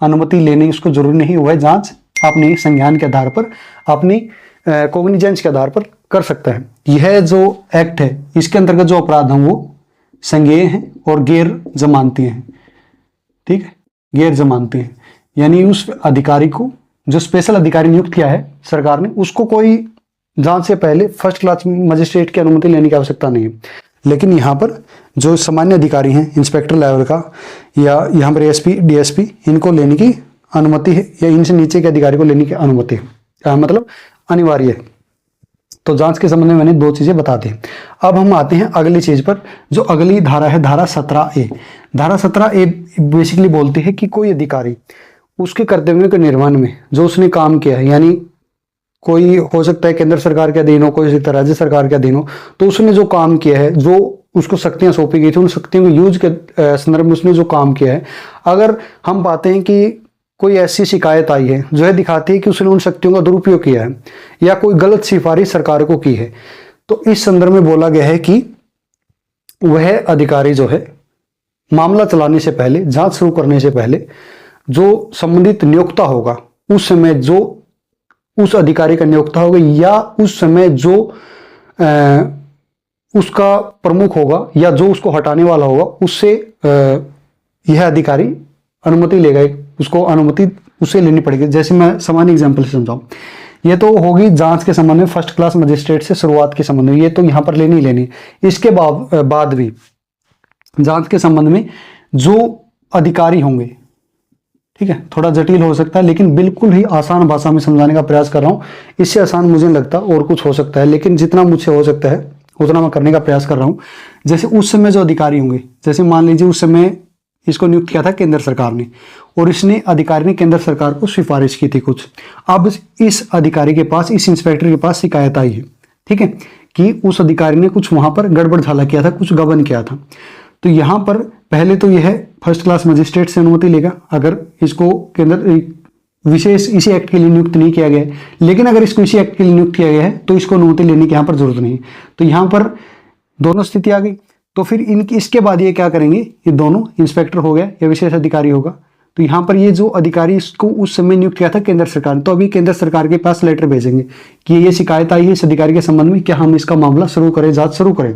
अनुमति लेने उसको जरूरी नहीं, वह जांच अपने संज्ञान के आधार पर, अपनी कॉग्निजेंस के आधार पर कर सकता है। यह जो एक्ट है इसके अंतर्गत जो अपराध हैं वो संज्ञेय हैं और गैर जमानती हैं। ठीक है, गैर जमानती हैं, यानी उस अधिकारी को, जो स्पेशल अधिकारी नियुक्त किया है सरकार ने, उसको कोई जांच से पहले फर्स्ट क्लास मजिस्ट्रेट की अनुमति लेने की आवश्यकता नहीं है। लेकिन यहाँ पर जो सामान्य अधिकारी हैं, इंस्पेक्टर लेवल का या यहाँ पर एसपी, डीएसपी, इनको लेने की अनुमति है, या इनसे नीचे के अधिकारी को लेने की अनुमति है, मतलब अनिवार्य है। तो जांच के संबंध में मैंने दो चीजें बता दी। अब हम आते हैं अगली चीज पर, जो अगली धारा है, धारा 17A। धारा 17A बेसिकली बोलती है कि कोई अधिकारी उसके कर्तव्यों के निर्वहन में जो उसने काम किया है, यानी कोई हो सकता है केंद्र सरकार के अधीन हो, कोई हो सकता है राज्य सरकार के अधीन हो, तो उसने जो काम किया है, जो उसको शक्तियां सौंपी गई थी, उन शक्तियों के यूज के संदर्भ में उसने जो काम किया है, अगर हम पाते हैं कि कोई ऐसी शिकायत आई है जो है दिखाती है कि उसने उन शक्तियों का दुरुपयोग किया है या कोई गलत सिफारिश सरकार को की है, तो इस संदर्भ में बोला गया है कि वह अधिकारी जो है मामला चलाने से पहले, जांच शुरू करने से पहले, जो संबंधित नियोक्ता होगा उस समय, जो उस अधिकारी का नियोक्ता होगा या उस समय जो उसका प्रमुख होगा या जो उसको हटाने वाला होगा, उससे यह अधिकारी अनुमति लेगा, उसको अनुमति उससे लेनी पड़ेगी। जैसे मैं सामान्य एग्जांपल से समझाऊं, ये तो होगी जांच के संबंध में फर्स्ट क्लास मजिस्ट्रेट से शुरुआत के संबंध में, ये तो यहां पर लेनी लेनी। इसके बाद भी जांच के संबंध में जो अधिकारी होंगे, ठीक है, थोड़ा जटिल हो सकता है लेकिन बिल्कुल ही आसान भाषा में समझाने का प्रयास कर रहा हूं। इससे आसान मुझे नहीं लगता और कुछ हो सकता है, लेकिन जितना मुझसे हो सकता है उतना मैं करने का प्रयास कर रहा हूं। जैसे उस समय जो अधिकारी होंगे, जैसे मान लीजिए उस समय इसको नियुक्त किया था केंद्र सरकार ने, और इसने अधिकारी ने केंद्र सरकार को सिफारिश की थी कुछ। अब इस अधिकारी के पास, इस इंस्पेक्टर के पास शिकायत आई है, ठीक है, कि उस अधिकारी ने कुछ वहां पर गड़बड़ झाला किया था, कुछ गबन किया था। तो यहां पर पहले तो यह फर्स्ट क्लास मजिस्ट्रेट से अनुमति लेगा अगर इसको केंद्र विशेष इसी एक्ट के लिए नियुक्त नहीं किया गया है। लेकिन अगर इसको इसी एक्ट के लिए नियुक्त किया गया है तो इसको अनुमति लेने की यहाँ पर जरूरत नहीं है। तो यहाँ पर दोनों स्थिति आ गई। तो फिर इनकी इसके बाद ये क्या करेंगे, ये दोनों इंस्पेक्टर हो गया या विशेष अधिकारी होगा, तो यहाँ पर ये जो अधिकारी इसको उस समय नियुक्त किया था केंद्र सरकार ने, तो अभी केंद्र सरकार के पास लेटर भेजेंगे कि ये शिकायत आई है इस अधिकारी के संबंध में, क्या हम इसका मामला शुरू करें, जांच शुरू करें।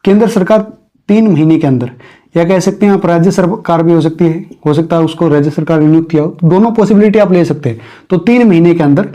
केंद्र सरकार 3 महीने के अंदर, या कह सकते हैं आप राज्य सरकार भी हो सकती है, हो सकता है उसको राज्य सरकार ने नियुक्त किया हो, दोनों पॉसिबिलिटी आप ले सकते हैं। तो 3 महीने के अंदर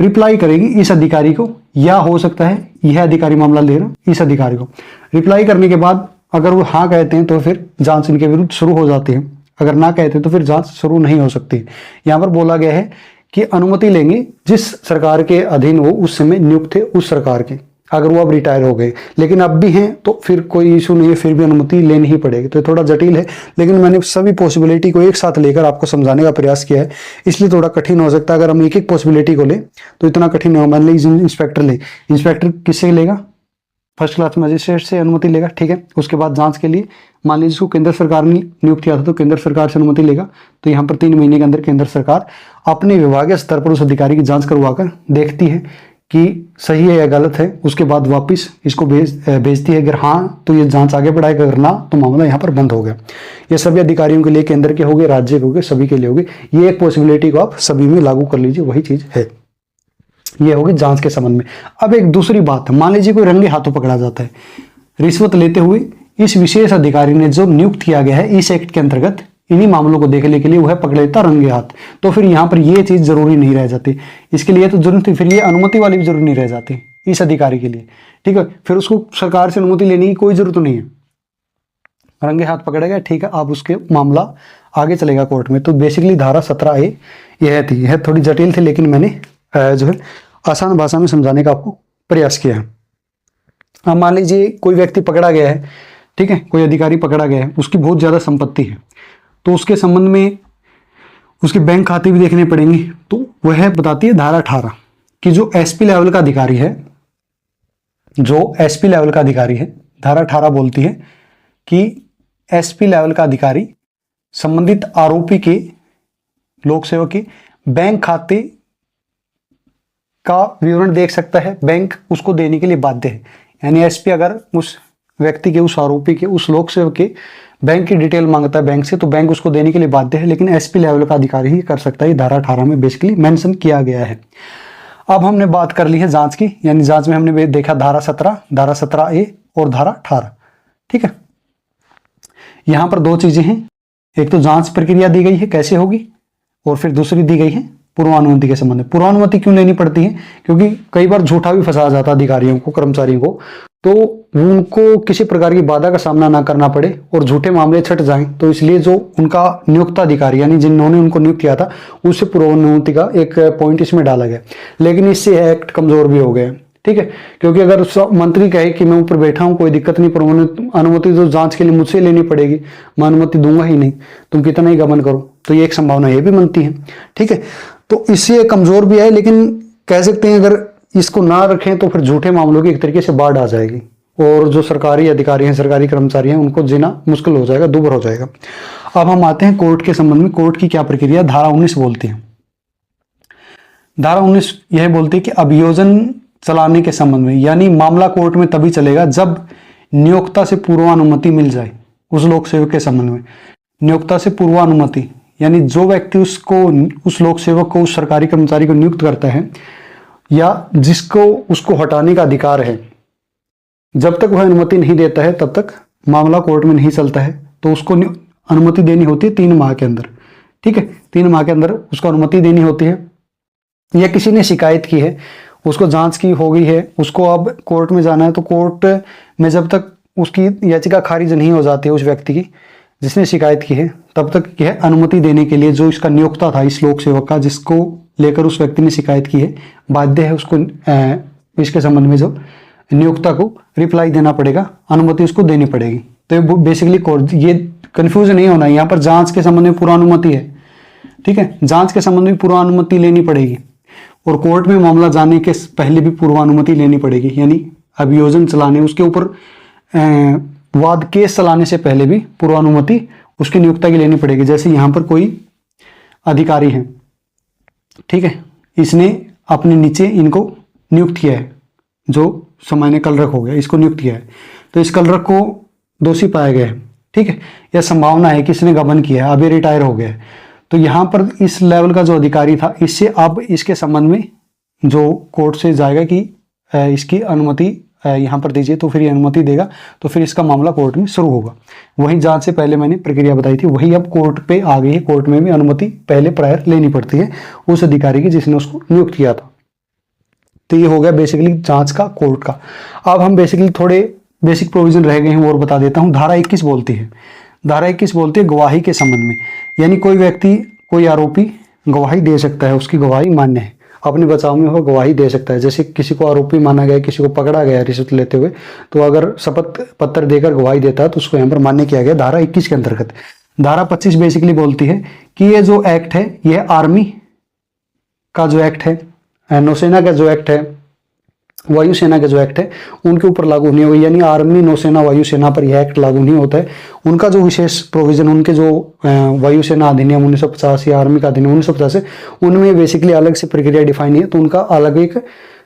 रिप्लाई करेगी इस अधिकारी को, या हो सकता है यह अधिकारी मामला ले रहा इस अधिकारी को। रिप्लाई करने के बाद अगर वो हाँ कहते हैं तो फिर जांच इनके विरुद्ध शुरू हो जाती है, अगर ना कहते हैं तो फिर जांच शुरू नहीं हो सकती। यहाँ पर बोला गया है कि अनुमति लेंगे जिस सरकार के अधीन वो उस समय नियुक्त थे, उस सरकार के, अगर वो अब रिटायर हो गए, लेकिन अब भी हैं तो फिर कोई इशू नहीं है, फिर भी अनुमति लेनी ही पड़ेगी। तो थोड़ा जटिल है, लेकिन मैंने सभी पॉसिबिलिटी को एक साथ लेकर आपको समझाने का प्रयास किया है, इसलिए थोड़ा कठिन हो सकता है। अगर हम एक एक पॉसिबिलिटी को ले तो इतना कठिन नहीं होगा। मान लीजिए इंस्पेक्टर ले, इंस्पेक्टर किससे लेगा, फर्स्ट क्लास मजिस्ट्रेट से अनुमति लेगा, ठीक है। उसके बाद जांच के लिए मान लीजिए इसको केंद्र सरकार ने नियुक्त किया था तो केंद्र सरकार से अनुमति लेगा। तो यहाँ पर 3 महीने के अंदर केंद्र सरकार अपने विभागीय स्तर पर उस अधिकारी की जांच करवाकर देखती है कि सही है या गलत है, उसके बाद वापस इसको भेजती है। अगर हाँ तो ये जांच आगे बढ़ाएगा, अगर ना तो मामला यहाँ पर बंद हो गया। ये सभी अधिकारियों के लिए, केंद्र के हो गए, राज्य के हो गए, सभी के लिए हो गए। ये एक पॉसिबिलिटी को आप सभी में लागू कर लीजिए, वही चीज है। ये होगी जांच के संबंध में। अब एक दूसरी बात है, मान लीजिए कोई रंगे हाथों पकड़ा जाता है रिश्वत लेते हुए, इस विशेष अधिकारी ने जो नियुक्त किया गया है इस एक्ट के अंतर्गत इन्हीं मामलों को देखने के लिए वह पकड़ लेता रंगे हाथ, तो फिर यहाँ पर ये चीज जरूरी नहीं रह जाती। इसके लिए तो जरूरत थी, फिर ये अनुमति वाली भी जरूरी नहीं रह जाती इस अधिकारी के लिए, ठीक है। फिर उसको सरकार से अनुमति लेने की कोई जरूरत नहीं है, रंगे हाथ पकड़ा गया, ठीक है, अब उसके मामला आगे चलेगा कोर्ट में। तो बेसिकली धारा 17A यह थी, यह थोड़ी जटिल थी, लेकिन मैंने जो है आसान भाषा में समझाने का आपको प्रयास किया है। अब मान लीजिए कोई व्यक्ति पकड़ा गया है, ठीक है, कोई अधिकारी पकड़ा गया है, उसकी बहुत ज्यादा संपत्ति है, तो उसके संबंध में उसके बैंक खाते भी देखने पड़ेंगे। तो वह बताती है धारा 18 कि जो एसपी लेवल का अधिकारी है, जो एसपी लेवल का अधिकारी है, धारा 18 बोलती है कि एसपी लेवल का अधिकारी संबंधित आरोपी के, लोक सेवक के बैंक खाते का विवरण देख सकता है, बैंक उसको देने के लिए बाध्य है। यानी एसपी अगर उस व्यक्ति के, उस आरोपी के, उस लोक सेवक के बैंक की डिटेल मांगता है बैंक से, तो बैंक उसको देने के लिए बाध्य है, लेकिन एसपी लेवल का अधिकारी ही कर सकता है। धारा 18 में बेसिकली मेंशन किया गया है। अब हमने बात कर ली है जांच की, यानी जांच में हमने देखा धारा 17, धारा 17A और धारा 18। ठीक है, यहां पर दो चीजें हैं, एक तो जांच प्रक्रिया दी गई है कैसे होगी, और फिर दूसरी दी गई है पूर्वानुमति के संबंध में। पूर्वानुमति क्यों लेनी पड़ती है? क्योंकि कई बार झूठा भी फंसाया जाता है अधिकारियों को, कर्मचारियों को, तो उनको किसी प्रकार की बाधा का सामना ना करना पड़े और झूठे मामले छट जाएं, तो इसलिए जो उनका नियुक्त अधिकारी यानी जिन्होंने उनको नियुक्त किया था उससे पूर्वानुमति का एक पॉइंट इसमें डाला गया। लेकिन इससे एक्ट कमजोर भी हो गया। ठीक है, क्योंकि अगर मंत्री कहे कि मैं ऊपर बैठा हूं, कोई दिक्कत नहीं, पर अनुमति तो जांच के लिए मुझसे लेनी पड़ेगी, मैं अनुमति दूंगा ही नहीं, तुम कितना ही गमन करो, तो ये एक संभावना ये भी बनती है। ठीक है, तो इससे कमजोर भी है, लेकिन कह सकते हैं अगर इसको ना रखें तो फिर झूठे मामलों की एक तरीके से बाढ़ आ जाएगी, और जो सरकारी अधिकारी हैं, सरकारी कर्मचारी हैं, उनको जीना मुश्किल हो जाएगा, दुभर हो जाएगा। अब हम आते हैं कोर्ट के संबंध में। कोर्ट की क्या प्रक्रिया धारा 19 बोलती है। धारा 19 यह बोलती है कि अभियोजन चलाने के संबंध में, यानी मामला कोर्ट में तभी चलेगा जब नियोक्ता से पूर्वानुमति मिल जाए उस लोक सेवक के संबंध में। नियोक्ता से पूर्वानुमति यानी जो व्यक्ति उसको, उस लोक सेवक को, उस सरकारी कर्मचारी को नियुक्त करता है या जिसको उसको हटाने का अधिकार है, जब तक वह अनुमति नहीं देता है तब तक मामला कोर्ट में नहीं चलता है। तो उसको अनुमति देनी होती है 3 माह के अंदर। ठीक है, 3 माह के अंदर उसको अनुमति देनी होती है। या किसी ने शिकायत की है, उसको जांच की हो गई है, उसको अब कोर्ट में जाना है, तो कोर्ट में जब तक उसकी याचिका खारिज नहीं हो जाती है उस व्यक्ति की जिसने शिकायत की है, तब तक यह अनुमति देने के लिए जो इसका नियोक्ता था, इस लोक सेवक का, जिसको लेकर उस व्यक्ति ने शिकायत की है, बाध्य है उसको इसके संबंध में जो नियोक्ता को रिप्लाई देना पड़ेगा, अनुमति उसको देनी पड़ेगी। तो बेसिकली कोर्ट, ये कंफ्यूज नहीं होना है, यहाँ पर जांच के संबंध में पूर्वानुमति है। ठीक है, जांच के संबंध में पूर्वानुमति लेनी पड़ेगी, और कोर्ट में मामला जाने के पहले भी पूर्वानुमति लेनी पड़ेगी, यानी अभियोजन चलाने, उसके ऊपर वाद केस चलाने से पहले भी पूर्वानुमति उसकी नियोक्ता की लेनी पड़ेगी। जैसे यहाँ पर कोई अधिकारी है, ठीक है, इसने अपने नीचे इनको नियुक्त किया है, जो सामान्य कलरक हो गया, इसको नियुक्त किया है, तो इस कलरक को दोषी पाया गया है। ठीक है, यह संभावना है कि इसने गबन किया है, अभी रिटायर हो गया है, तो यहाँ पर इस लेवल का जो अधिकारी था, इससे अब इसके संबंध में जो कोर्ट से जाएगा कि इसकी अनुमति यहाँ पर दीजिए, तो फिर ये अनुमति देगा, तो फिर इसका मामला कोर्ट में शुरू होगा। वही जांच से पहले मैंने प्रक्रिया बताई थी, वही अब कोर्ट पे आ गई है। कोर्ट में भी अनुमति पहले प्रायर लेनी पड़ती है उस अधिकारी की जिसने उसको नियुक्त किया था। तो ये हो गया बेसिकली जांच का, कोर्ट का। अब हम बेसिकली थोड़े बेसिक प्रोविजन रह गए हैं और बता देता हूँ। धारा 21 बोलती है, धारा 21 बोलती है गवाही के संबंध में, यानी कोई व्यक्ति, कोई आरोपी गवाही दे सकता है, उसकी गवाही मान्य है, अपने बचाव में वह गवाही दे सकता है। जैसे किसी को आरोपी माना गया, किसी को पकड़ा गया रिश्वत लेते हुए, तो अगर शपथ पत्र देकर गवाही देता है तो उसको यहाँ पर मान्य किया गया धारा 21 के अंतर्गत। धारा 25 बेसिकली बोलती है कि ये जो एक्ट है, यह आर्मी का जो एक्ट है, नौसेना का जो एक्ट है, वायुसेना का जो एक्ट है, उनके ऊपर लागू नहीं होगा। यानी आर्मी, नौसेना, वायुसेना पर यह एक्ट लागू नहीं होता है। उनका जो विशेष प्रोविजन, उनके जो वायुसेना अधिनियम 1950 या आर्मी का अधिनियम 1950 है, उनमें बेसिकली अलग से प्रक्रिया डिफाइन है, तो उनका अलग एक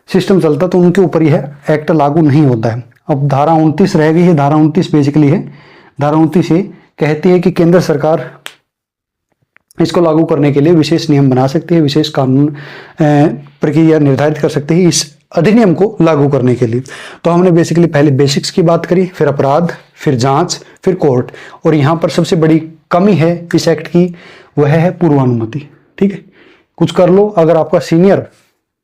सिस्टम चलता, तो उनके ऊपर यह एक्ट लागू नहीं होता है। अब धारा 29 रह गई है। धारा 29 बेसिकली है, धारा 29 ये कहती है कि केंद्र सरकार इसको लागू करने के लिए विशेष नियम बना सकती है, विशेष कानून प्रक्रिया निर्धारित कर सकती है इस अधिनियम को लागू करने के लिए। तो हमने बेसिकली पहले बेसिक्स की बात करी, फिर अपराध, फिर जांच, फिर कोर्ट, और यहाँ पर सबसे बड़ी कमी है इस एक्ट की, वह है पूर्वानुमति। ठीक है, कुछ कर लो, अगर आपका सीनियर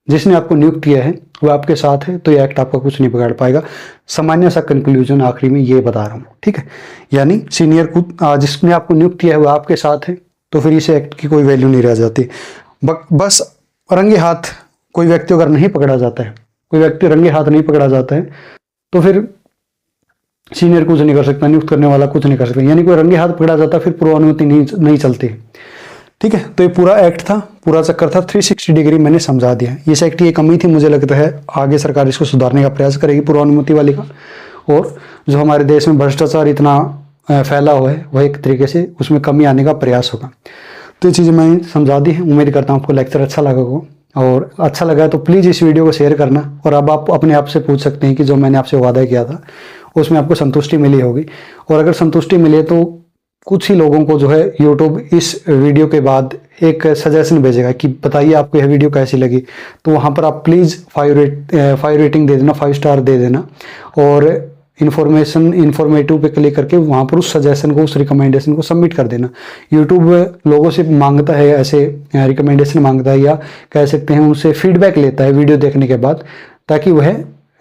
जिसने आपको नियुक्त किया है वह आपके साथ है, तो यह एक्ट आपका कुछ नहीं बिगाड़ पाएगा। सामान्य सा कंक्लूजन आखिरी में ये बता रहा हूँ। ठीक है, यानी सीनियर को, जिसने आपको नियुक्त किया है वह आपके साथ है, तो फिर इस एक्ट की कोई वैल्यू नहीं रह जाती। बस रंगे हाथ कोई व्यक्ति अगर नहीं पकड़ा जाता है, कोई व्यक्ति रंगे हाथ नहीं पकड़ा जाता है, तो फिर सीनियर कुछ नहीं कर सकता, नियुक्त करने वाला कुछ नहीं कर सकता। यानी कोई रंगे हाथ पकड़ा जाता है, फिर पूर्वानुमति नहीं चलती। ठीक है, तो ये पूरा एक्ट था, पूरा चक्कर था, 360 डिग्री मैंने समझा दिया। इस एक्ट की एक कमी थी, मुझे लगता है आगे सरकार इसको सुधारने का प्रयास करेगी, पूर्वानुमति वाली का। और जो हमारे देश में भ्रष्टाचार इतना फैला हुआ है, वह एक तरीके से उसमें कमी आने का प्रयास होगा। तो ये चीज़ें मैं समझा दी है। उम्मीद करता हूँ आपको लेक्चर अच्छा लगा होगा, और अच्छा लगा तो प्लीज़ इस वीडियो को शेयर करना। और अब आप अपने आप से पूछ सकते हैं कि जो मैंने आपसे वादा किया था उसमें आपको संतुष्टि मिली होगी। और अगर संतुष्टि मिले तो कुछ ही लोगों को जो है यूट्यूब इस वीडियो के बाद एक सजेशन भेजेगा कि बताइए आपको यह वीडियो कैसी लगी। तो वहाँ पर आप प्लीज़ 5 रेटिंग दे देना, 5 स्टार दे देना, और इन्फॉर्मेटिव पे क्लिक करके वहाँ पर उस सजेशन को, उस रिकमेंडेशन को सबमिट कर देना। यूट्यूब लोगों से मांगता है, ऐसे रिकमेंडेशन मांगता है, या कह सकते हैं उनसे फीडबैक लेता है वीडियो देखने के बाद, ताकि वह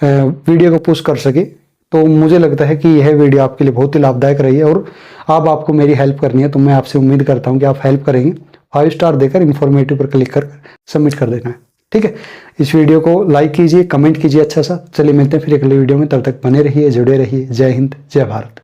वीडियो को पुश कर सके। तो मुझे लगता है कि यह वीडियो आपके लिए बहुत ही लाभदायक रही है, और अब आपको मेरी हेल्प करनी है, तो मैं आपसे उम्मीद करता हूँ कि आप हेल्प करेंगे। 5 स्टार देकर इन्फॉर्मेटिव पर क्लिक कर सबमिट कर देना है, ठीक है। इस वीडियो को लाइक कीजिए, कमेंट कीजिए अच्छा सा। चलिए मिलते हैं फिर अगले वीडियो में, तब तक बने रहिए, जुड़े रहिए। जय हिंद, जय भारत।